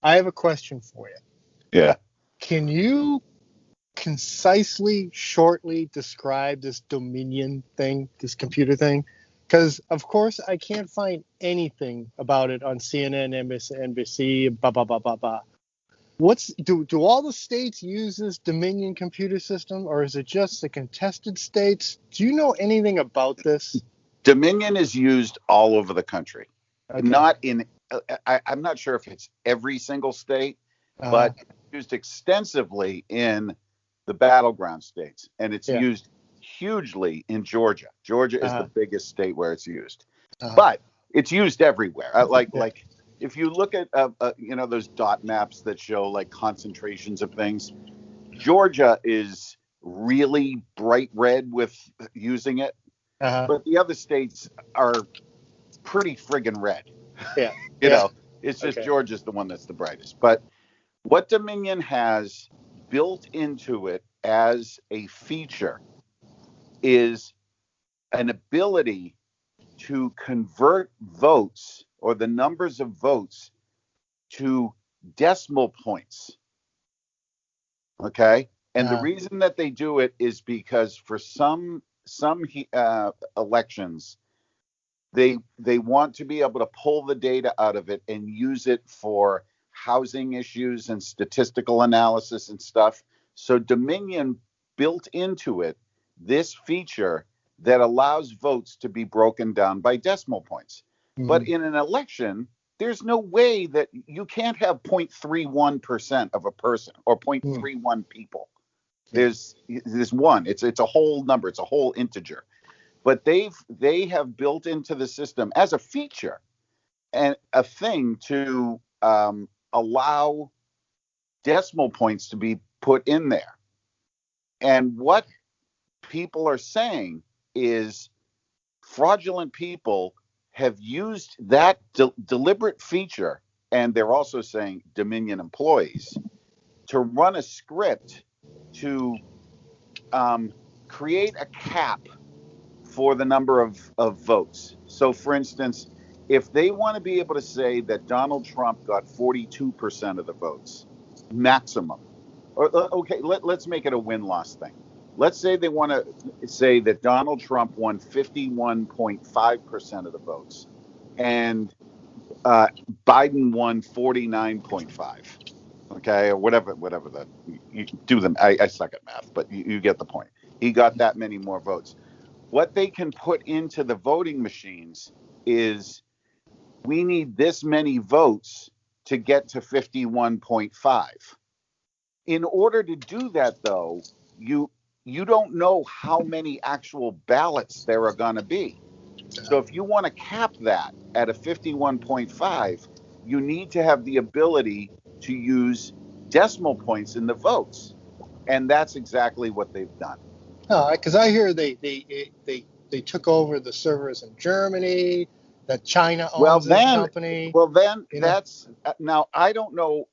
I have a question for you. Yeah. Can you concisely, shortly describe this Dominion thing, this computer thing? Because, of course, I can't find anything about it on CNN, NBC, blah, blah, blah, blah, blah. Do all the states use this Dominion computer system, or is it just the contested states? Do you know anything about this? Dominion is used all over the country. Okay. I'm not sure if it's every single state, but it's used extensively in the battleground states, and it's used hugely in Georgia. Georgia is the biggest state where it's used, but it's used everywhere. Like if you look at those dot maps that show like concentrations of things, Georgia is really bright red with using it, but the other states are pretty friggin' red. Yeah. It's just Georgia's the one that's the brightest. But what Dominion has built into it as a feature is an ability to convert votes or the numbers of votes to decimal points. Okay? And the reason that they do it is because for some elections, they want to be able to pull the data out of it and use it for housing issues and statistical analysis and stuff. So Dominion built into it this feature that allows votes to be broken down by decimal points. Mm-hmm. But in an election, there's no way that you can't have 0.31% of a person or 0.31 people. There's one. It's a whole number. It's a whole integer. But they have built into the system as a feature and a thing to allow decimal points to be put in there. And what people are saying is fraudulent people have used that deliberate feature, and they're also saying Dominion employees, to run a script to create a cap for the number of votes. So, for instance, if they want to be able to say that Donald Trump got 42% of the votes, maximum, or okay, let's make it a win-loss thing. Let's say they want to say that Donald Trump won 51.5% of the votes, and Biden won 49.5. Okay, or whatever the you do them. I suck at math, but you get the point. He got that many more votes. What they can put into the voting machines is we need this many votes to get to 51.5. In order to do that, though, you don't know how many actual ballots there are going to be. So if you want to cap that at a 51.5, you need to have the ability to use decimal points in the votes. And that's exactly what they've done. Because I hear they took over the servers in Germany, that China owns this company. Well, then that's now I don't know.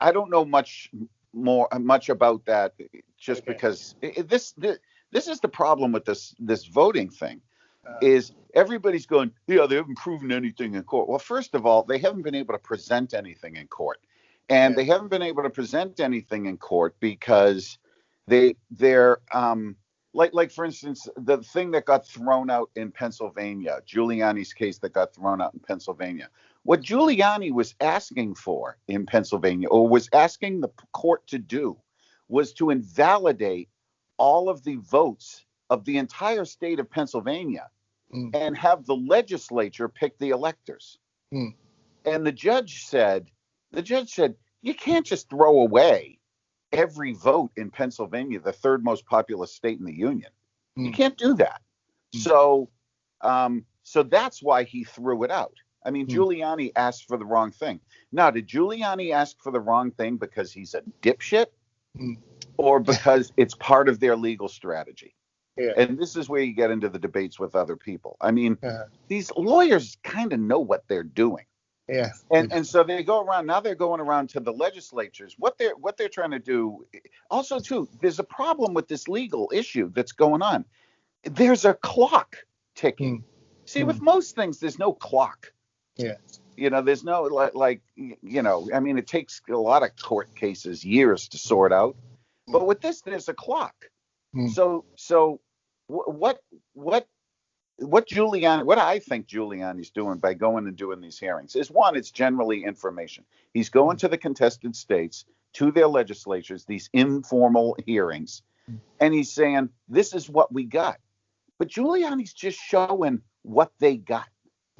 I don't know much about that, just because this is the problem with this voting thing. Is everybody's going, they haven't proven anything in court. Well, first of all, they haven't been able to present anything in court, and they haven't been able to present anything in court because they're like for instance, the thing that got thrown out in Pennsylvania, Giuliani's case that got thrown out in Pennsylvania. What Giuliani was asking for in Pennsylvania, or was asking the court to do, was to invalidate all of the votes of the entire state of Pennsylvania and have the legislature pick the electors. And the judge said, you can't just throw away every vote in Pennsylvania, the third most populous state in the union. You can't do that. So that's why he threw it out. I mean, Giuliani asked for the wrong thing. Now, did Giuliani ask for the wrong thing because he's a dipshit or because it's part of their legal strategy? Yeah. And this is where you get into the debates with other people. I mean, these lawyers kind of know what they're doing. Yeah. And so they go around. Now they're going around to the legislatures. What they're trying to do. Also, too, there's a problem with this legal issue that's going on. There's a clock ticking. See, with most things, there's no clock. Yeah. There's no I mean, it takes a lot of court cases years to sort out, but with this, there's a clock. Mm. So what what I think Giuliani's doing by going and doing these hearings is, one, it's generally information. He's going to the contested states, to their legislatures, these informal hearings, and he's saying, this is what we got. But Giuliani's just showing what they got,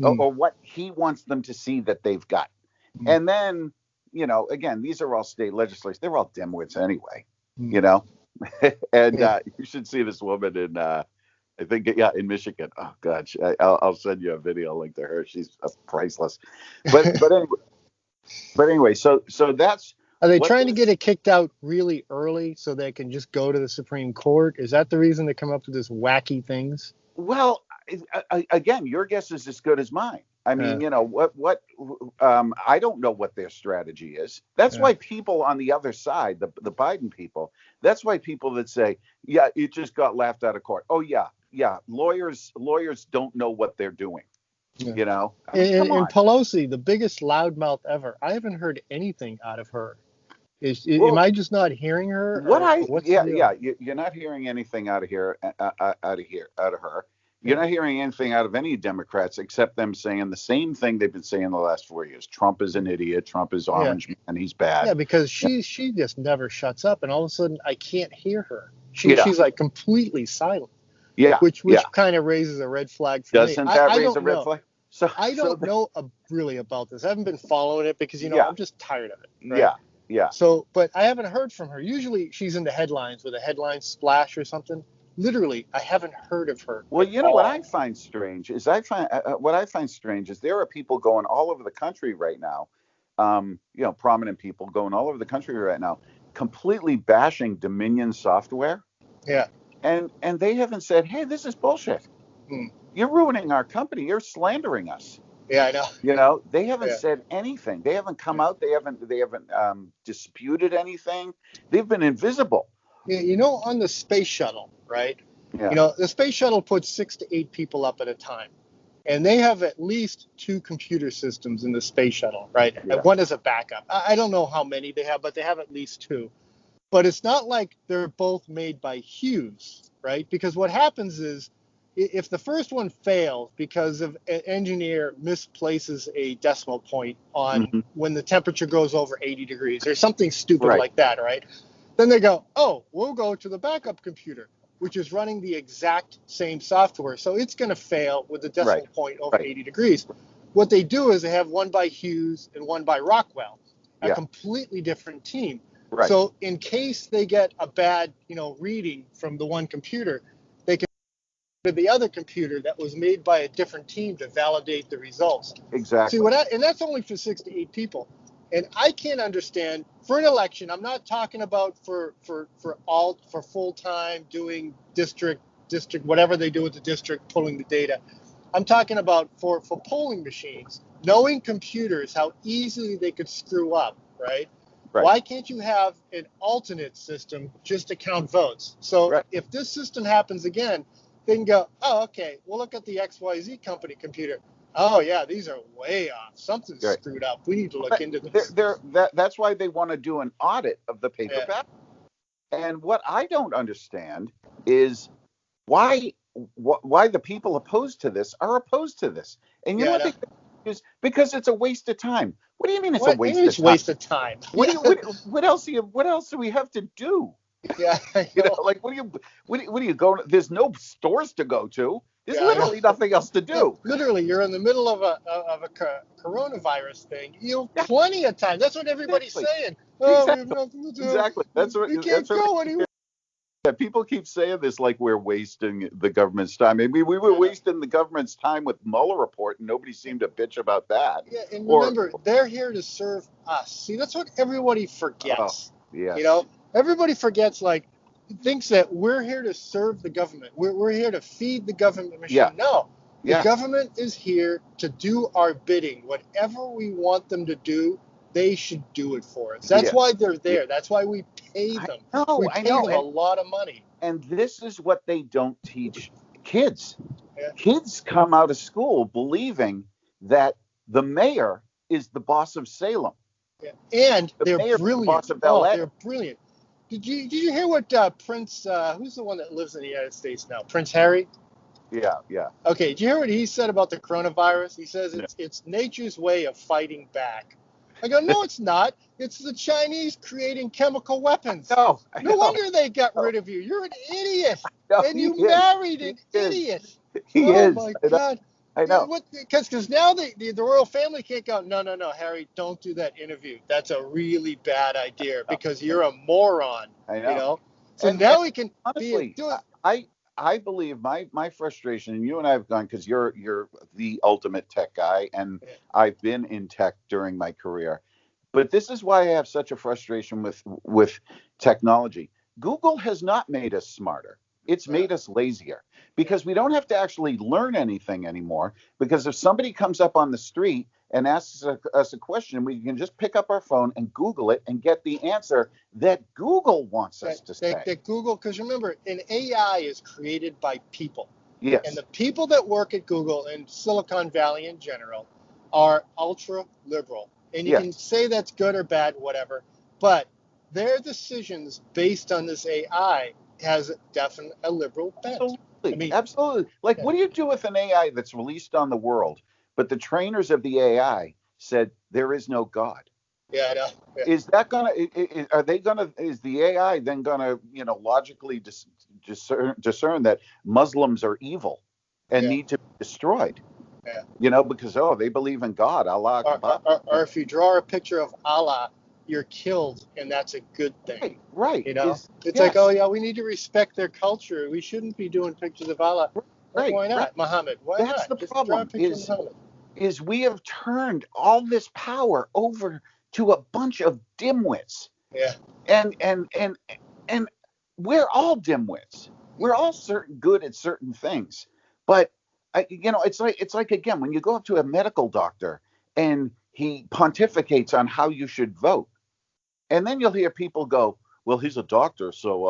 or what he wants them to see that they've got. And then, again, these are all state legislators. They're all dimwits anyway, And you should see this woman in, I think, in Michigan. Oh, God, I'll send you a video link to her. She's priceless. But anyway, so that's. Are they trying to get it kicked out really early so they can just go to the Supreme Court? Is that the reason they come up with this wacky things? Well, again, your guess is as good as mine. I mean, I don't know what their strategy is. That's why people on the other side, the Biden people, that's why people that say, yeah, it just got laughed out of court. Oh, yeah. Lawyers don't know what they're doing. Yeah. I mean, and Pelosi, the biggest loudmouth ever. I haven't heard anything out of her. Am I just not hearing her? You're not hearing anything out of her. You're not hearing anything out of any Democrats except them saying the same thing they've been saying the last 4 years. Trump is an idiot. Trump is orange man. He's bad. Yeah, because she just never shuts up, and all of a sudden I can't hear her. She's like completely silent. Yeah, which kind of raises a red flag for me. Doesn't that raise a red flag? So I don't know really about this. I haven't been following it because I'm just tired of it. Right? Yeah. So, but I haven't heard from her. Usually she's in the headlines with a headline splash or something. Literally, I haven't heard of her. Well, what I find strange is there are people going all over the country right now. Prominent people going all over the country right now, completely bashing Dominion software. Yeah. And they haven't said, hey, this is bullshit. You're ruining our company. You're slandering us. Yeah, I know. They haven't said anything. They haven't come out. They haven't disputed anything. They've been invisible. Yeah, on the space shuttle, right? Yeah. The space shuttle puts 6 to 8 people up at a time. And they have at least 2 computer systems in the space shuttle, right? Yeah. One is a backup. I don't know how many they have, but they have at least 2. But it's not like they're both made by Hughes, right? Because what happens is, if the first one fails because of an engineer misplaces a decimal point on when the temperature goes over 80 degrees or something stupid like that, right? Then they go, we'll go to the backup computer, which is running the exact same software. So it's going to fail with the decimal point over 80 degrees. What they do is they have one by Hughes and one by Rockwell, a completely different team. Right. So in case they get a bad, reading from the one computer, they can go to the other computer that was made by a different team to validate the results. Exactly. See, and that's only for 6 to 8 people. And I can't understand for an election. I'm not talking about for full time doing district whatever they do with the district, pulling the data. I'm talking about for polling machines, knowing computers how easily they could screw up, right? Why can't you have an alternate system just to count votes? So if this system happens again, they can go, okay, we'll look at the XYZ company computer. Oh, yeah, these are way off. Something's screwed up. We need to look into this. That's why they want to do an audit of the paper ballot. And what I don't understand is why the people opposed to this are opposed to this. And you know what they think is? Because it's a waste of time. What do you mean it's a waste of time? What else do we have to do? Yeah, like what do you go? There's no stores to go to. There's literally nothing else to do. Literally, you're in the middle of a coronavirus thing. You have plenty of time. That's what everybody's saying. Oh, we have nothing to do. Exactly. You can't go anywhere. Yeah, people keep saying this like we're wasting the government's time. I mean, we were wasting the government's time with Mueller report, and nobody seemed to bitch about that. Yeah, and remember, they're here to serve us. See, that's what everybody forgets. Everybody forgets, thinks that we're here to serve the government. We're here to feed the government machine. Yeah. No, the government is here to do our bidding. Whatever we want them to do, they should do it for us. That's why they're there. That's why we pay them. We pay them a lot of money. And this is what they don't teach kids. Yeah. Kids come out of school believing that the mayor is the boss of Salem. Yeah. And The they're mayor is the brilliant. boss of Oh, LA. they're brilliant. Did you hear what Prince? Who's the one that lives in the United States now? Prince Harry. Yeah, yeah. Okay. Did you hear what he said about the coronavirus? He says No. it's nature's way of fighting back. I go, no, it's not. It's the Chinese creating chemical weapons. No, I No know. wonder they got rid of you. You're an idiot, No, and he you is. married He an is. idiot. He Oh is. my God. I know. Because now the royal family can't go, no, Harry, don't do that interview. That's a really bad idea because you're a moron, I you know. know? So And now we can honestly, do it. I believe my frustration, and you and I have gone, because you're the ultimate tech guy, and I've been in tech during my career. But this is why I have such a frustration with technology. Google has not made us smarter. It's made us lazier, because we don't have to actually learn anything anymore. Because if somebody comes up on the street and asks us a question, we can just pick up our phone and Google it and get the answer that Google wants us to say. That Google, because remember, an AI is created by people. Yes. And the people that work at Google and Silicon Valley in general are ultra liberal. And you can say that's good or bad, whatever. But their decisions based on this AI has definitely a liberal bent. Absolutely. I mean, absolutely. Like, what do you do with an AI that's released on the world, but the trainers of the AI said there is no God? Yeah, I know. Yeah. Is that gonna? Are they gonna? Is the AI then gonna, logically discern that Muslims are evil and need to be destroyed? Yeah. Because they believe in God, Allah Akbar. Or if you draw a picture of Allah, you're killed, and that's a good thing. Right. It's like, oh yeah, we need to respect their culture. We shouldn't be doing pictures of Allah. Right. Why not, Right. Muhammad? Why That's not? the Just problem. draw a picture of Muhammad. Is we have turned all this power over to a bunch of dimwits. Yeah. And we're all dimwits. We're all good at certain things. But it's like again, when you go up to a medical doctor and he pontificates on how you should vote, and then you'll hear people go, "Well, he's a doctor, so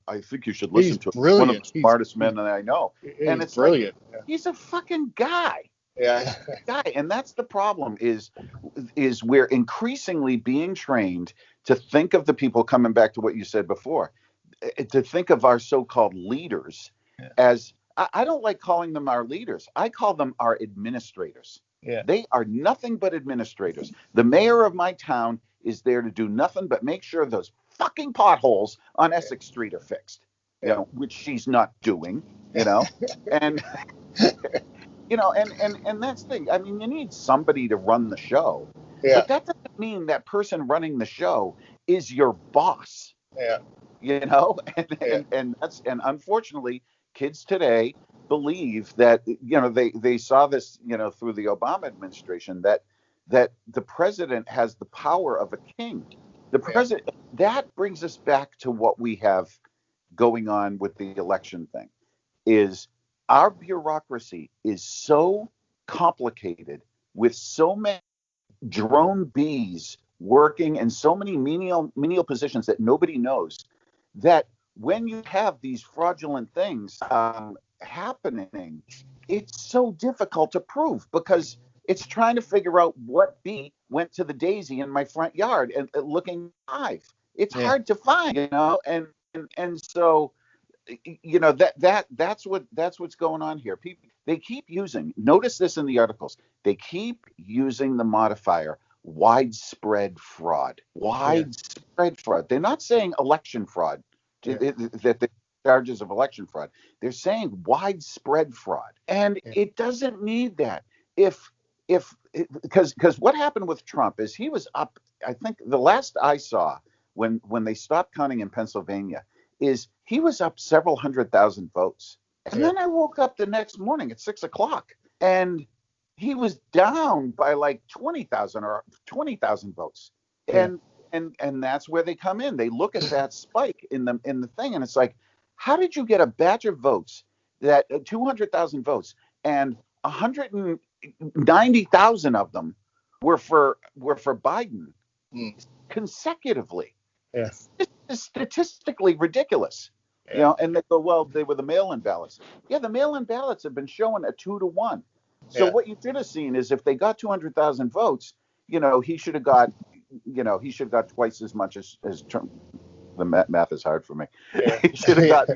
I think you should listen to him. One of the smartest men that I know." And it's brilliant. Like, he's a fucking guy. Yeah. Guy, and that's the problem. Is we're increasingly being trained to think of the people, coming back to what you said before, to think of our so-called leaders as, I don't like calling them our leaders. I call them our administrators. Yeah. They are nothing but administrators. The mayor of my town is there to do nothing but make sure those fucking potholes on Essex Street are fixed, which she's not doing, and and that's the thing. I mean, you need somebody to run the show, but that doesn't mean that person running the show is your boss. Yeah. And unfortunately, kids today believe that, they saw this, through the Obama administration, that the president has the power of a king. The president, that brings us back to what we have going on with the election thing, is our bureaucracy is so complicated, with so many drone bees working in so many menial positions that nobody knows, that when you have these fraudulent things happening, it's so difficult to prove, because it's trying to figure out what bee went to the daisy in my front yard and looking live. It's hard to find, and so that's what's going on here. People, they keep using, notice this in the articles, they keep using the modifier widespread fraud. Fraud. They're not saying election fraud, that the charges of election fraud. They're saying widespread fraud, and it doesn't need that. Because what happened with Trump is he was up, I think the last I saw, when they stopped counting in Pennsylvania, is he was up several 100,000 votes. And then I woke up the next morning at 6:00, and he was down by like 20,000 or 20,000 votes. And that's where they come in. They look at that spike in the thing, and it's like, how did you get a batch of votes, that 200,000 votes, and 190,000 of them were for Biden consecutively? Yes. This is statistically ridiculous. And they go, well, they were the mail-in ballots. Yeah, the mail-in ballots have been showing a 2-to-1. So what you should have seen is if they got 200,000 votes, he should have got, twice as much as Trump. The math is hard for me. Yeah. He should have got,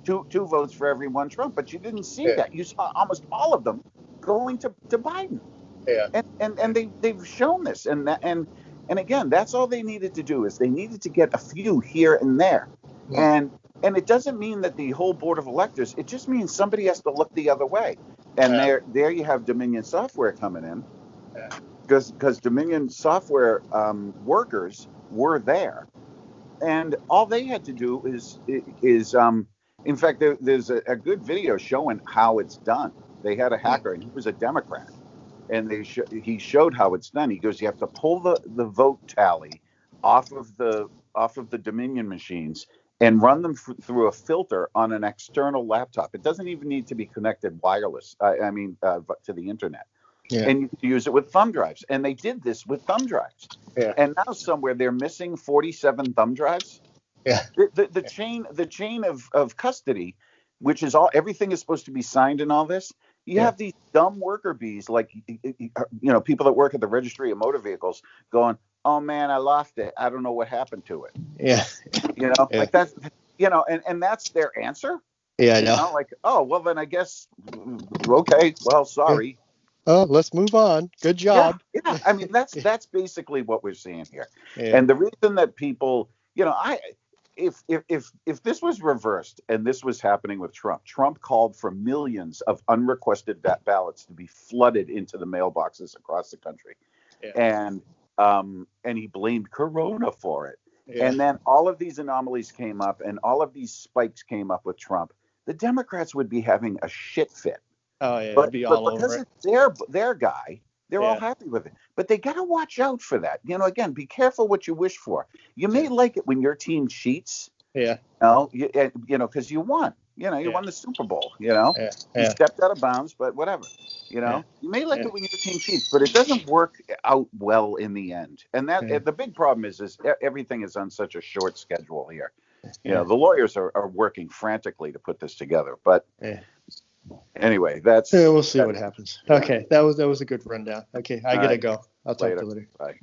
two votes for every one Trump. But you didn't see that. You saw almost all of them going to Biden. Yeah. And they've shown this. And again, that's all they needed to do, is they needed to get a few here and there. Yeah. And it doesn't mean that the whole board of electors, it just means somebody has to look the other way. And there you have Dominion Software coming in, because Dominion Software workers were there, and all they had to do is in fact, there's a good video showing how it's done. They had a hacker, and he was a Democrat, and he showed how it's done. He goes, you have to pull the vote tally off of the Dominion machines and run them through a filter on an external laptop. It doesn't even need to be connected wireless. To the internet. Yeah. And you can use it with thumb drives. And they did this with thumb drives. Yeah. And now somewhere they're missing 47 thumb drives. Yeah. The chain of custody, which is everything is supposed to be signed in all this. You have these dumb worker bees, like people that work at the registry of motor vehicles, going, "Oh man, I lost it. I don't know what happened to it." Yeah. Like that's, and that's their answer. Yeah, I know. Like, oh, well then I guess, okay, well, sorry. Oh, let's move on. Good job. Yeah. I mean, that's basically what we're seeing here. Yeah. And the reason that people, if this was reversed and this was happening with Trump called for millions of unrequested ballots to be flooded into the mailboxes across the country. Yeah. And he blamed Corona for it. Yeah. And then all of these anomalies came up and all of these spikes came up with Trump. The Democrats would be having a shit fit. Oh, yeah, it'd be all over. Because it's their guy, they're all happy with it. But they got to watch out for that. Again, be careful what you wish for. You may like it when your team cheats. Yeah. Because you won. You won the Super Bowl. You stepped out of bounds, but whatever. You may like it when your team cheats, but it doesn't work out well in the end. And that the big problem is everything is on such a short schedule here. The lawyers are working frantically to put this together, but. Anyway, we'll see what happens. Okay, that was a good rundown. Okay, I gotta go. I'll talk to you later. Bye.